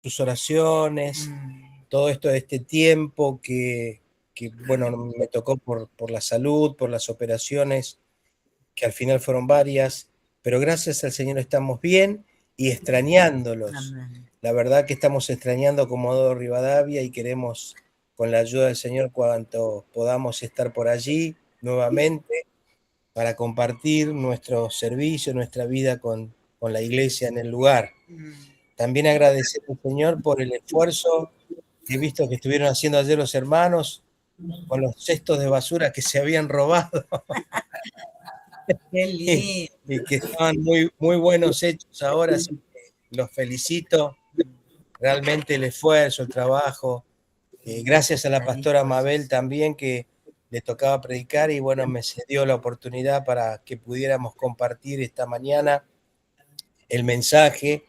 tus oraciones, todo esto de este tiempo que bueno, me tocó por la salud, por las operaciones, que al final fueron varias, pero gracias al Señor estamos bien y extrañándolos. Amén. La verdad que estamos extrañando a Comodoro Rivadavia y queremos, con la ayuda del Señor, cuanto podamos estar por allí nuevamente para compartir nuestro servicio, nuestra vida con la iglesia en el lugar. También agradecer al Señor por el esfuerzo que he visto que estuvieron haciendo ayer los hermanos con los cestos de basura que se habían robado Qué lindo. y que estaban muy, muy buenos hechos ahora, así que los felicito. Realmente el esfuerzo, el trabajo. Gracias a la pastora Mabel también, que le tocaba predicar y bueno, me cedió la oportunidad para que pudiéramos compartir esta mañana el mensaje.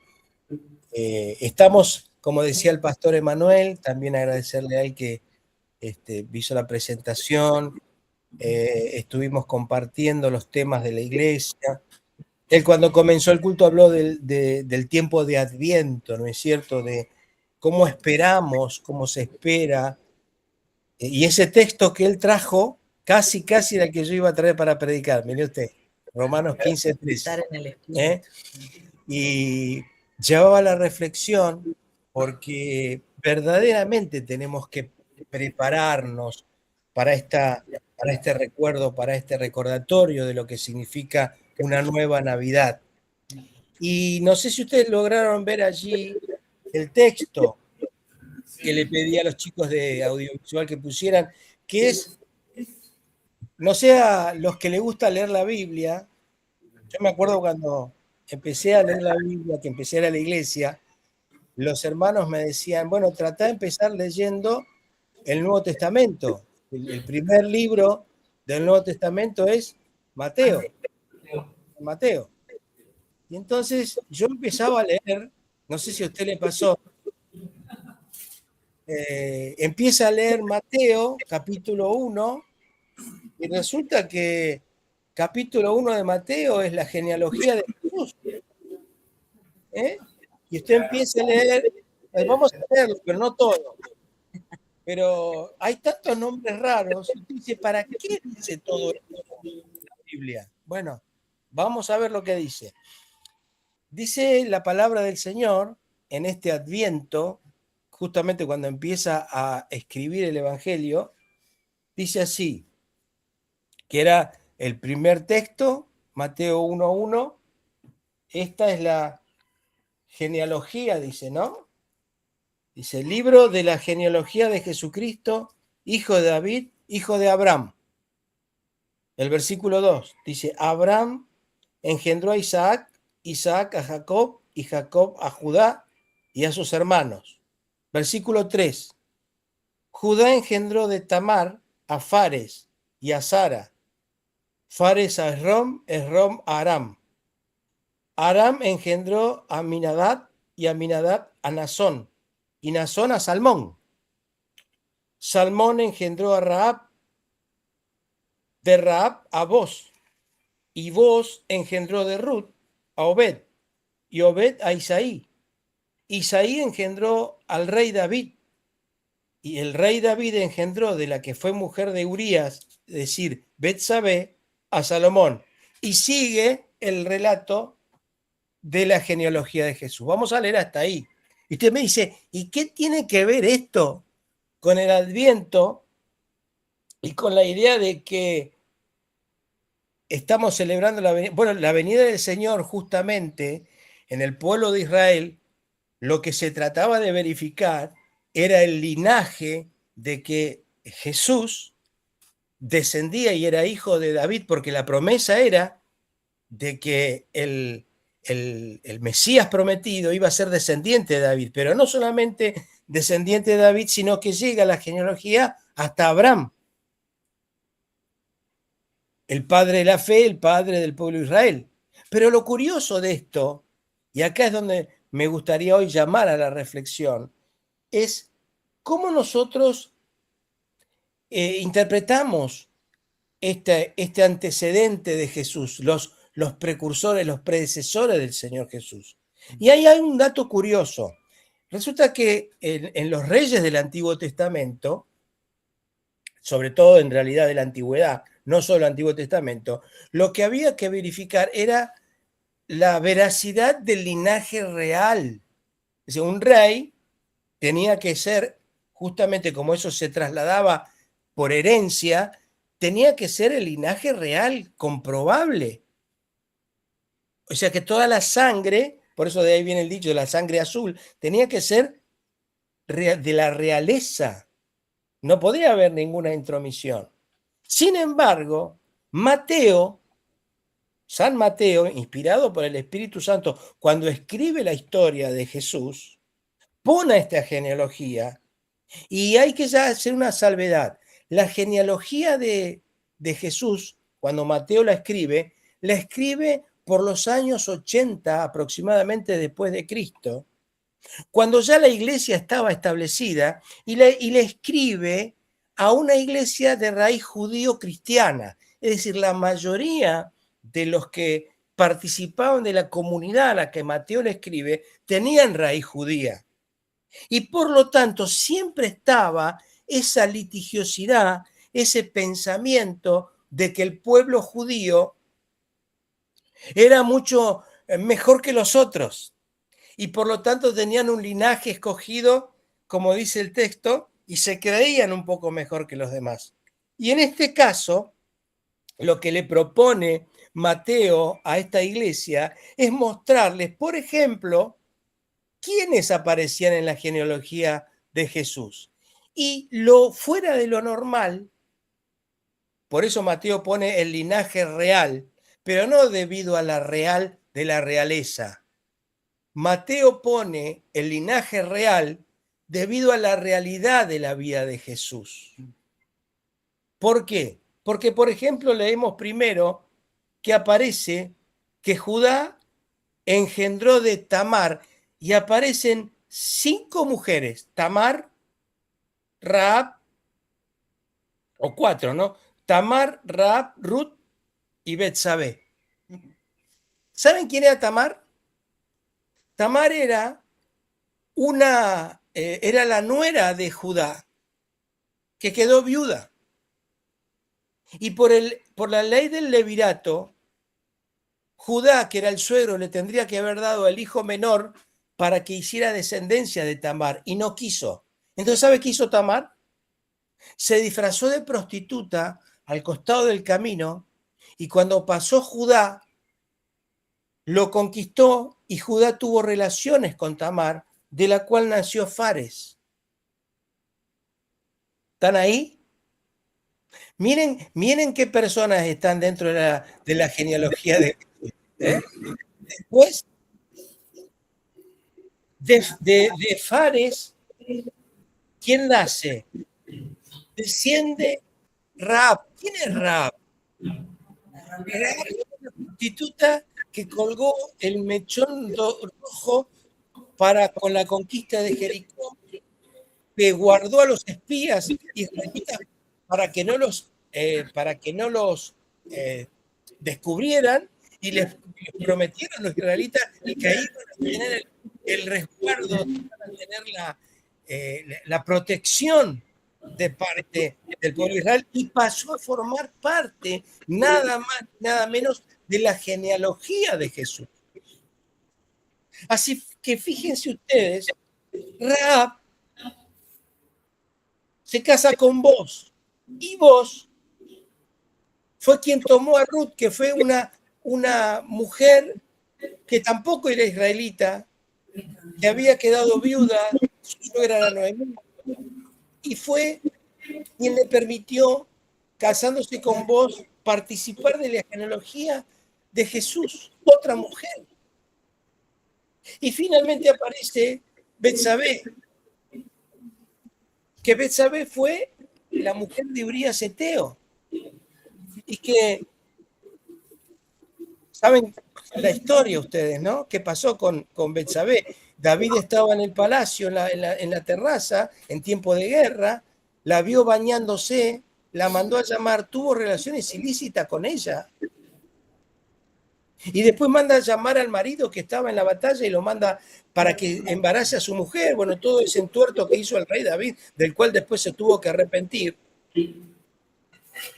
Estamos, como decía el pastor Emanuel, también agradecerle a él que hizo la presentación, estuvimos compartiendo los temas de la iglesia. Él cuando comenzó el culto habló del tiempo de Adviento, ¿no es cierto? De cómo esperamos, cómo se espera. Y ese texto que él trajo, casi era el que yo iba a traer para predicar. Mire usted, Romanos 15:13. Estar en el espíritu. ¿Eh? Y llevaba la reflexión porque verdaderamente tenemos que prepararnos para este recuerdo, para este recordatorio de lo que significa una nueva Navidad. Y no sé si ustedes lograron ver allí el texto que le pedí a los chicos de audiovisual que pusieran, que es, no sé, a los que les gusta leer la Biblia. Yo me acuerdo cuando empecé a leer la Biblia, que empecé a ir a la iglesia, los hermanos me decían, bueno, trata de empezar leyendo el Nuevo Testamento. El primer libro del Nuevo Testamento es Mateo. Mateo. Y entonces yo empezaba a leer, no sé si a usted le pasó, empieza a leer Mateo, capítulo 1, y resulta que capítulo 1 de Mateo es la genealogía de Jesús. ¿Eh? Y usted empieza a leer, vamos a leerlo, pero no todo. Pero hay tantos nombres raros, y usted dice, ¿para qué dice todo esto la Biblia? Bueno, vamos a ver lo que dice. Dice la palabra del Señor en este Adviento, justamente cuando empieza a escribir el Evangelio, dice así, que era el primer texto, Mateo 1:1, esta es la genealogía, dice, ¿no? Dice, libro de la genealogía de Jesucristo, hijo de David, hijo de Abraham. El versículo 2 dice, Abraham engendró a Isaac, Isaac a Jacob y Jacob a Judá y a sus hermanos. Versículo 3, Judá engendró de Tamar a Fares y a Sara, Fares a Esrom, Esrom a Aram. Aram engendró a Aminadab y Aminadab a Nazón, y Nazón a Salmón. Salmón engendró a Rahab, de Rahab a Boz, y Boz engendró de Ruth a Obed, y Obed a Isaí. Isaí engendró al rey David, y el rey David engendró de la que fue mujer de Urías, es decir, Betsabé, a Salomón. Y sigue el relato de la genealogía de Jesús. Vamos a leer hasta ahí. Y usted me dice, ¿y qué tiene que ver esto con el Adviento y con la idea de que estamos celebrando la venida del Señor justamente en el pueblo de Israel? Lo que se trataba de verificar era el linaje de que Jesús descendía y era hijo de David, porque la promesa era de que el Mesías prometido iba a ser descendiente de David, pero no solamente descendiente de David, sino que llega la genealogía hasta Abraham, el padre de la fe, el padre del pueblo de Israel. Pero lo curioso de esto, y acá es donde me gustaría hoy llamar a la reflexión, es cómo nosotros interpretamos este antecedente de Jesús, los precursores, los predecesores del Señor Jesús. Y ahí hay un dato curioso. Resulta que en los reyes del Antiguo Testamento, sobre todo en realidad de la antigüedad, no solo el Antiguo Testamento, lo que había que verificar era la veracidad del linaje real. Es decir, un rey tenía que ser, justamente como eso se trasladaba por herencia, tenía que ser el linaje real, comprobable. O sea que toda la sangre, por eso de ahí viene el dicho de la sangre azul, tenía que ser de la realeza. No podía haber ninguna intromisión. Sin embargo, Mateo, San Mateo, inspirado por el Espíritu Santo, cuando escribe la historia de Jesús, pone esta genealogía y hay que ya hacer una salvedad. La genealogía de Jesús, cuando Mateo la escribe por los años 80 aproximadamente después de Cristo, cuando ya la iglesia estaba establecida y le escribe a una iglesia de raíz judío-cristiana. Es decir, la mayoría de los que participaban de la comunidad a la que Mateo le escribe tenían raíz judía. Y por lo tanto siempre estaba esa litigiosidad, ese pensamiento de que el pueblo judío era mucho mejor que los otros y por lo tanto tenían un linaje escogido, como dice el texto, y se creían un poco mejor que los demás. Y en este caso, lo que le propone Mateo a esta iglesia es mostrarles, por ejemplo, quiénes aparecían en la genealogía de Jesús. Y lo fuera de lo normal, por eso Mateo pone el linaje real, pero no debido a la real de la realeza. Mateo pone el linaje real debido a la realidad de la vida de Jesús. ¿Por qué? Porque, por ejemplo, leemos primero que aparece que Judá engendró de Tamar y aparecen 5 mujeres, Tamar, Raab, o 4, ¿no? Tamar, Raab, Ruth y Betsabé. ¿Saben quién era Tamar? Tamar era era la nuera de Judá, que quedó viuda. Y por la ley del levirato, Judá, que era el suegro, le tendría que haber dado al hijo menor para que hiciera descendencia de Tamar, y no quiso. Entonces, ¿sabe qué hizo Tamar? Se disfrazó de prostituta al costado del camino, y cuando pasó Judá, lo conquistó, y Judá tuvo relaciones con Tamar, de la cual nació Fares. ¿Están ahí? Miren qué personas están dentro de la genealogía de Jesús. Después de Fares, ¿quién nace? Desciende Raab. ¿Quién es Raab? Raab es una prostituta que colgó el mechón rojo con la conquista de Jericó, que guardó a los espías israelitas para que no los descubrieran, y les prometieron a los israelitas que iban a tener el resguardo, iban a tener la protección de parte del pueblo de Israel, y pasó a formar parte nada más, nada menos de la genealogía de Jesús. Así que fíjense ustedes, Raab se casa con vos, y vos fue quien tomó a Ruth, que fue una mujer que tampoco era israelita, que había quedado viuda, su suegra era Noemí, y fue quien le permitió, casándose con vos, participar de la genealogía de Jesús, otra mujer. Y finalmente aparece Betsabé, que Betsabé fue la mujer de Urías Eteo, y que, ¿saben la historia ustedes, no? ¿Qué pasó con Betsabé? David estaba en el palacio, en la terraza, en tiempo de guerra, la vio bañándose, la mandó a llamar, tuvo relaciones ilícitas con ella. Y después manda a llamar al marido que estaba en la batalla y lo manda para que embarace a su mujer. Bueno, todo ese entuerto que hizo el rey David, del cual después se tuvo que arrepentir.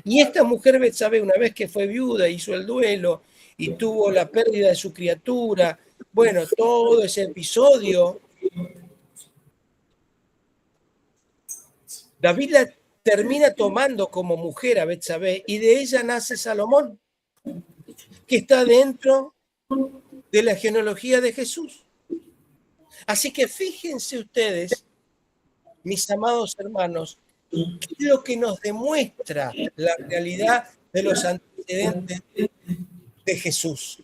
Y esta mujer Betsabé, una vez que fue viuda, hizo el duelo y tuvo la pérdida de su criatura, bueno, todo ese episodio, David la termina tomando como mujer a Betsabé y de ella nace Salomón, que está dentro de la genealogía de Jesús. Así que fíjense ustedes, mis amados hermanos, qué es lo que nos demuestra la realidad de los antecedentes de Jesús.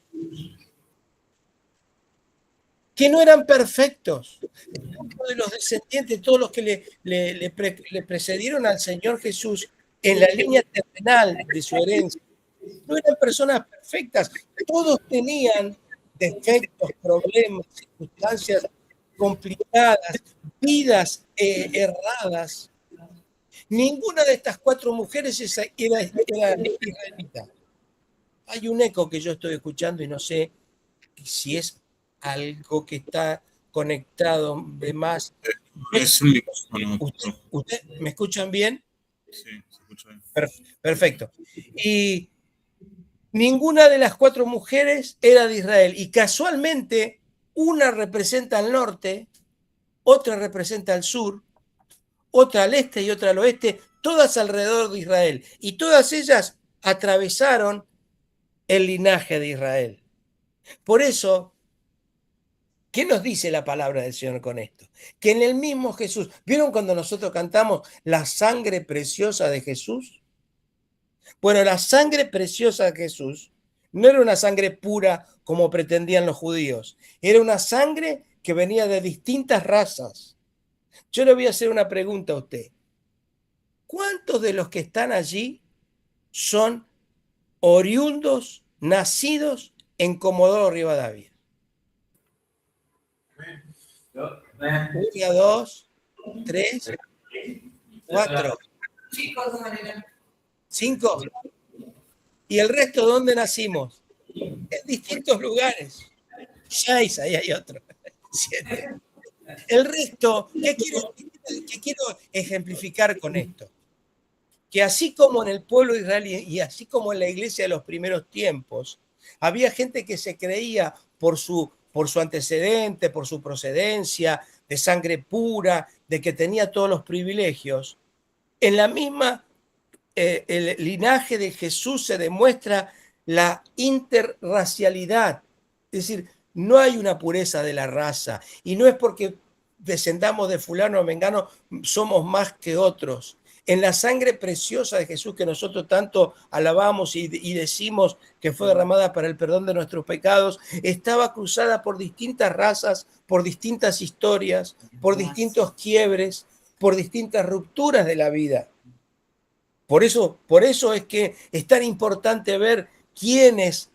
Que no eran perfectos. Todos los descendientes, todos los que le precedieron al Señor Jesús en la línea terrenal de su herencia, no eran personas perfectas. Todos tenían defectos, problemas, circunstancias complicadas, vidas erradas. Ninguna de estas 4 mujeres era israelita. Hay un eco que yo estoy escuchando y no sé si es algo que está conectado de más. Es un micrófono. ¿Usted me escuchan bien? Sí, se escucha bien. Perfecto. Y ninguna de las 4 mujeres era de Israel. Y casualmente, una representa al norte, otra representa al sur, otra al este y otra al oeste, todas alrededor de Israel. Y todas ellas atravesaron el linaje de Israel. Por eso, ¿qué nos dice la palabra del Señor con esto? Que en el mismo Jesús, ¿vieron cuando nosotros cantamos la sangre preciosa de Jesús? Bueno, la sangre preciosa de Jesús no era una sangre pura como pretendían los judíos, era una sangre que venía de distintas razas. Yo le voy a hacer una pregunta a usted. ¿Cuántos de los que están allí son oriundos, nacidos en Comodoro Rivadavia? 1, 2, 3, 4, 5. ¿Y el resto dónde nacimos? En distintos lugares. 6, ahí hay otro. 7. El resto, ¿qué quiero ejemplificar con esto? Que así como en el pueblo de Israel y así como en la iglesia de los primeros tiempos, había gente que se creía por su antecedente, por su procedencia, de sangre pura, de que tenía todos los privilegios. En la misma el linaje de Jesús se demuestra la interracialidad, es decir, no hay una pureza de la raza y no es porque descendamos de fulano o mengano somos más que otros. En la sangre preciosa de Jesús que nosotros tanto alabamos y decimos que fue derramada para el perdón de nuestros pecados, estaba cruzada por distintas razas, por distintas historias, por distintos quiebres, por distintas rupturas de la vida. Por eso es que es tan importante ver quiénes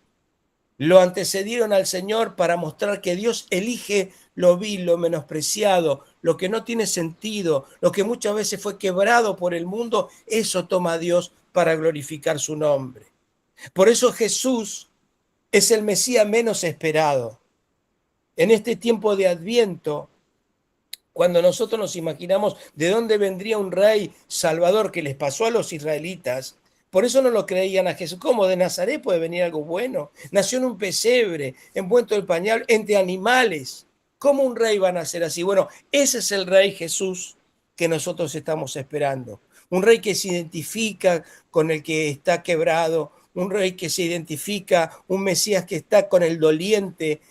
lo antecedieron al Señor para mostrar que Dios elige lo vil, lo menospreciado, lo que no tiene sentido, lo que muchas veces fue quebrado por el mundo, eso toma a Dios para glorificar su nombre. Por eso Jesús es el Mesías menos esperado. En este tiempo de Adviento, cuando nosotros nos imaginamos de dónde vendría un rey salvador que les pasó a los israelitas, por eso no lo creían a Jesús. ¿Cómo de Nazaret puede venir algo bueno? Nació en un pesebre, envuelto el pañal, entre animales. ¿Cómo un rey va a nacer así? Bueno, ese es el rey Jesús que nosotros estamos esperando. Un rey que se identifica con el que está quebrado, un rey que se identifica, un Mesías que está con el doliente,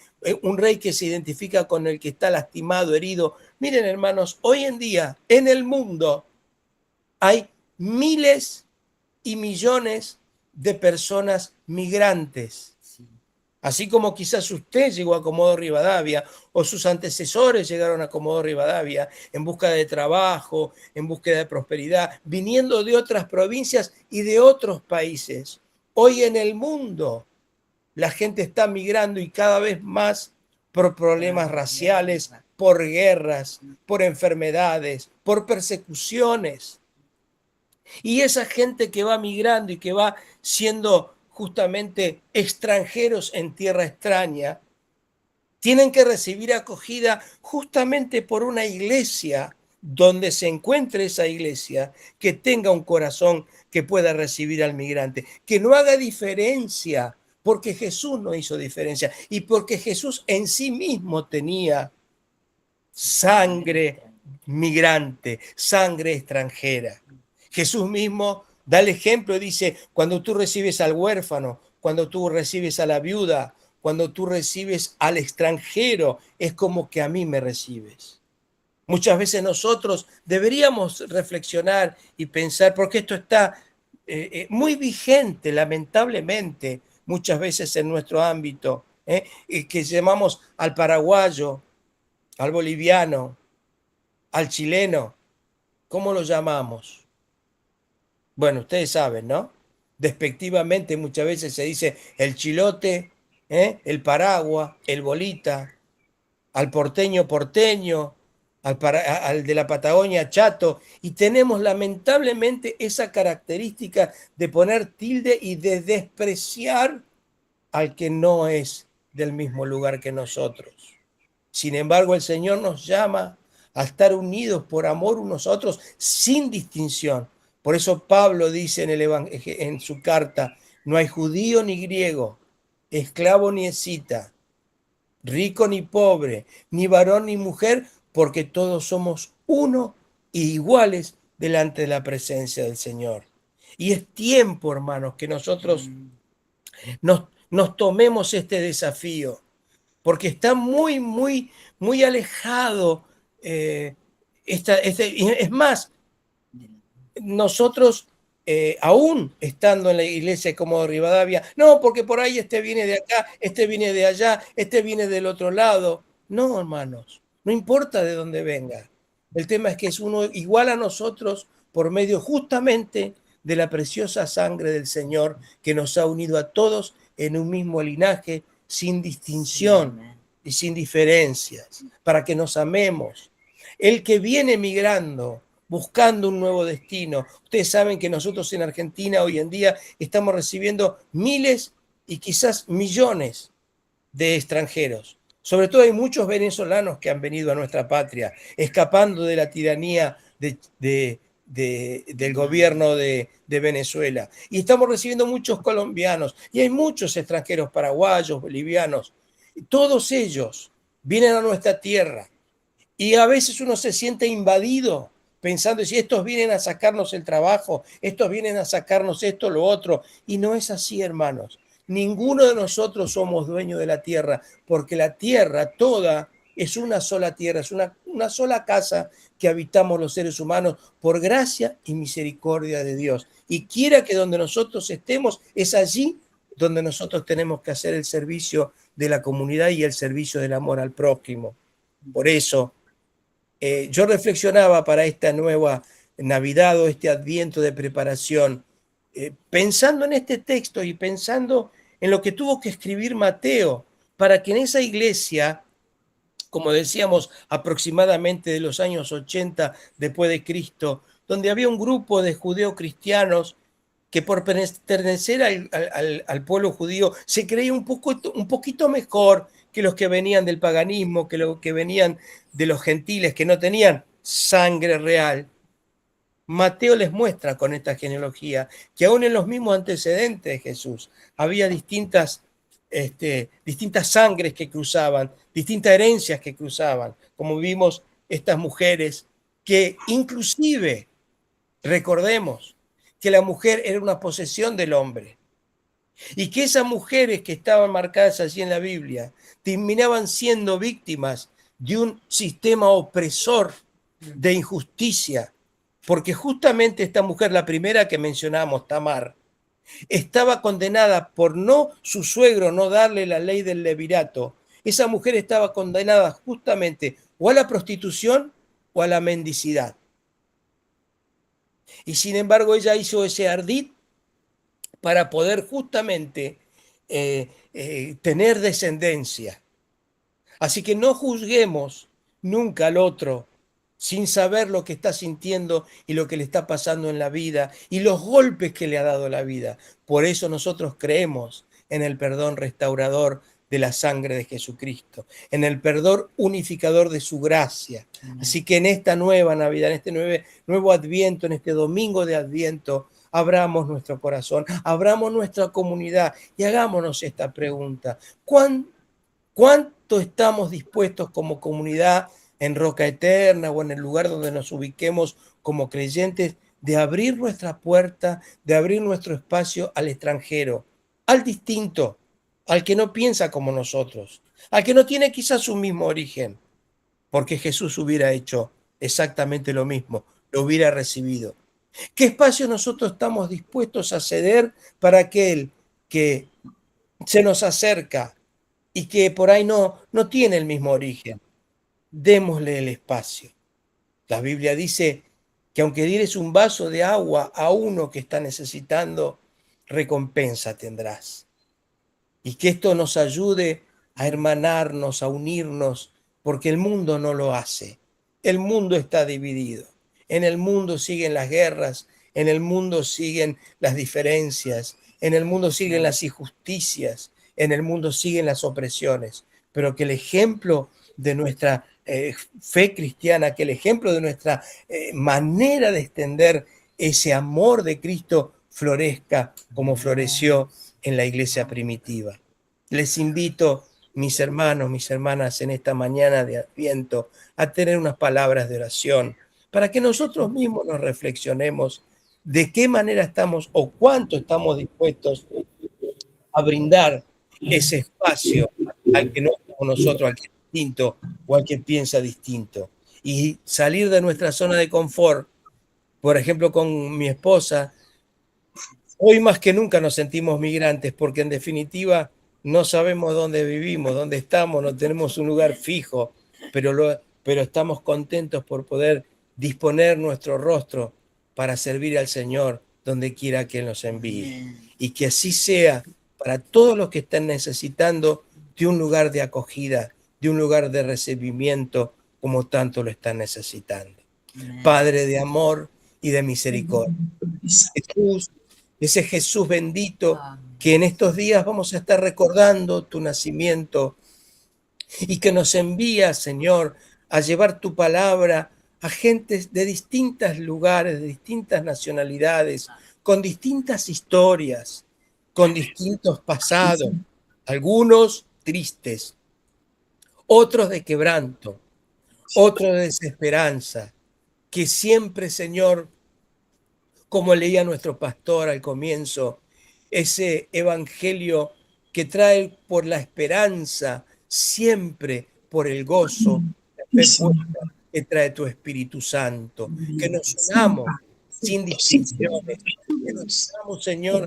un rey que se identifica con el que está lastimado, herido. Miren, hermanos, hoy en día en el mundo hay miles y millones de personas migrantes. Así como quizás usted llegó a Comodoro Rivadavia o sus antecesores llegaron a Comodoro Rivadavia en busca de trabajo, en búsqueda de prosperidad, viniendo de otras provincias y de otros países. Hoy en el mundo la gente está migrando y cada vez más por problemas raciales, por guerras, por enfermedades, por persecuciones. Y esa gente que va migrando y que va siendo justamente extranjeros en tierra extraña, tienen que recibir acogida justamente por una iglesia donde se encuentre esa iglesia, que tenga un corazón que pueda recibir al migrante, que no haga diferencia, porque Jesús no hizo diferencia y porque Jesús en sí mismo tenía sangre migrante, sangre extranjera. Jesús mismo da el ejemplo y dice, cuando tú recibes al huérfano, cuando tú recibes a la viuda, cuando tú recibes al extranjero, es como que a mí me recibes. Muchas veces nosotros deberíamos reflexionar y pensar, porque esto está muy vigente, lamentablemente, muchas veces en nuestro ámbito, que llamamos al paraguayo, al boliviano, al chileno, ¿cómo lo llamamos? Bueno, ustedes saben, ¿no? Despectivamente muchas veces se dice el chilote, el paragua, el bolita, al porteño porteño, al de la Patagonia chato, y tenemos lamentablemente esa característica de poner tilde y de despreciar al que no es del mismo lugar que nosotros. Sin embargo, el Señor nos llama a estar unidos por amor unos a otros sin distinción. Por eso Pablo dice en su carta, no hay judío ni griego, esclavo ni escita, rico ni pobre, ni varón ni mujer, porque todos somos uno y iguales delante de la presencia del Señor. Y es tiempo, hermanos, que nosotros nos tomemos este desafío, porque está muy, muy, muy alejado. Es más, nosotros, aún estando en la iglesia como de Rivadavia, no, porque por ahí este viene de acá, este viene de allá, este viene del otro lado. No, hermanos, no importa de dónde venga. El tema es que es uno igual a nosotros por medio justamente de la preciosa sangre del Señor que nos ha unido a todos en un mismo linaje, sin distinción y sin diferencias, para que nos amemos. El que viene migrando, buscando un nuevo destino. Ustedes saben que nosotros en Argentina hoy en día estamos recibiendo miles y quizás millones de extranjeros. Sobre todo hay muchos venezolanos que han venido a nuestra patria, escapando de la tiranía del gobierno de Venezuela. Y estamos recibiendo muchos colombianos y hay muchos extranjeros paraguayos, bolivianos. Todos ellos vienen a nuestra tierra y a veces uno se siente invadido pensando si estos vienen a sacarnos el trabajo, estos vienen a sacarnos esto, lo otro. Y no es así, hermanos. Ninguno de nosotros somos dueños de la tierra, porque la tierra toda es una sola tierra, es una sola casa que habitamos los seres humanos por gracia y misericordia de Dios. Y quiera que donde nosotros estemos, es allí donde nosotros tenemos que hacer el servicio de la comunidad y el servicio del amor al prójimo. Por eso, yo reflexionaba para esta nueva Navidad o este adviento de preparación, pensando en este texto y pensando en lo que tuvo que escribir Mateo para que en esa iglesia, como decíamos, aproximadamente de los años 80 después de Cristo, donde había un grupo de judeocristianos que por pertenecer al pueblo judío se creía un poquito mejor que los que venían del paganismo, que los que venían de los gentiles, que no tenían sangre real. Mateo les muestra con esta genealogía que aún en los mismos antecedentes de Jesús había distintas sangres que cruzaban, distintas herencias que cruzaban, como vimos estas mujeres que inclusive, recordemos, que la mujer era una posesión del hombre y que esas mujeres que estaban marcadas allí en la Biblia terminaban siendo víctimas de un sistema opresor de injusticia, porque justamente esta mujer, la primera que mencionamos, Tamar, estaba condenada por su suegro no darle la ley del levirato. Esa mujer estaba condenada justamente o a la prostitución o a la mendicidad. Y sin embargo ella hizo ese ardid para poder justamente tener descendencia. Así que no juzguemos nunca al otro sin saber lo que está sintiendo y lo que le está pasando en la vida y los golpes que le ha dado la vida. Por eso nosotros creemos en el perdón restaurador de la sangre de Jesucristo, en el perdón unificador de su gracia. Así que en esta nueva Navidad, en este nuevo Adviento, en este domingo de Adviento, abramos nuestro corazón, abramos nuestra comunidad y hagámonos esta pregunta. ¿Cuánto estamos dispuestos como comunidad en Roca Eterna o en el lugar donde nos ubiquemos como creyentes de abrir nuestra puerta, de abrir nuestro espacio al extranjero, al distinto, al que no piensa como nosotros, al que no tiene quizás su mismo origen? Porque Jesús hubiera hecho exactamente lo mismo, lo hubiera recibido. ¿Qué espacio nosotros estamos dispuestos a ceder para aquel que se nos acerca y que por ahí no tiene el mismo origen? Démosle el espacio. La Biblia dice que aunque dieres un vaso de agua a uno que está necesitando, recompensa tendrás. Y que esto nos ayude a hermanarnos, a unirnos, porque el mundo no lo hace. El mundo está dividido. En el mundo siguen las guerras, en el mundo siguen las diferencias, en el mundo siguen las injusticias, en el mundo siguen las opresiones. Pero que el ejemplo de nuestra fe cristiana, que el ejemplo de nuestra manera de extender ese amor de Cristo florezca como floreció en la iglesia primitiva. Les invito, mis hermanos, mis hermanas, en esta mañana de Adviento, a tener unas palabras de oración para que nosotros mismos nos reflexionemos de qué manera estamos o cuánto estamos dispuestos a brindar ese espacio al que no somos nosotros, al que es distinto o al que piensa distinto. Y salir de nuestra zona de confort. Por ejemplo, con mi esposa, hoy más que nunca nos sentimos migrantes porque en definitiva no sabemos dónde vivimos, dónde estamos, no tenemos un lugar fijo, pero estamos contentos por poder disponer nuestro rostro para servir al Señor donde quiera que Él nos envíe. Y que así sea para todos los que están necesitando de un lugar de acogida, de un lugar de recibimiento, como tanto lo están necesitando. Padre de amor y de misericordia. Jesús, ese Jesús bendito que en estos días vamos a estar recordando tu nacimiento y que nos envía, Señor, a llevar tu palabra a gentes de distintos lugares, de distintas nacionalidades, con distintas historias, con distintos pasados, algunos tristes, otros de quebranto, otros de desesperanza, que siempre, Señor, como leía nuestro pastor al comienzo, ese evangelio que trae por la esperanza, siempre por el gozo, que trae tu Espíritu Santo, que nos unamos sin distinciones, que nos unamos, Señor,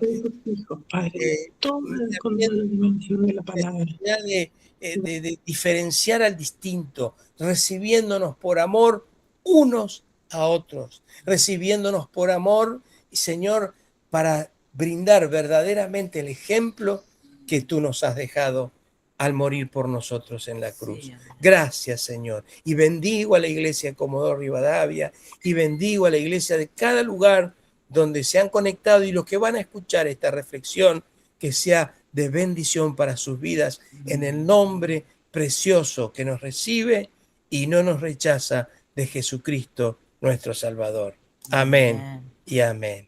de diferenciar al distinto, recibiéndonos por amor unos a otros, recibiéndonos por amor, y Señor, para brindar verdaderamente el ejemplo que tú nos has dejado al morir por nosotros en la cruz. Gracias, Señor. Y bendigo a la iglesia de Comodoro Rivadavia y bendigo a la iglesia de cada lugar donde se han conectado y los que van a escuchar esta reflexión, que sea de bendición para sus vidas, en el nombre precioso que nos recibe y no nos rechaza, de Jesucristo, nuestro Salvador. Amén y amén.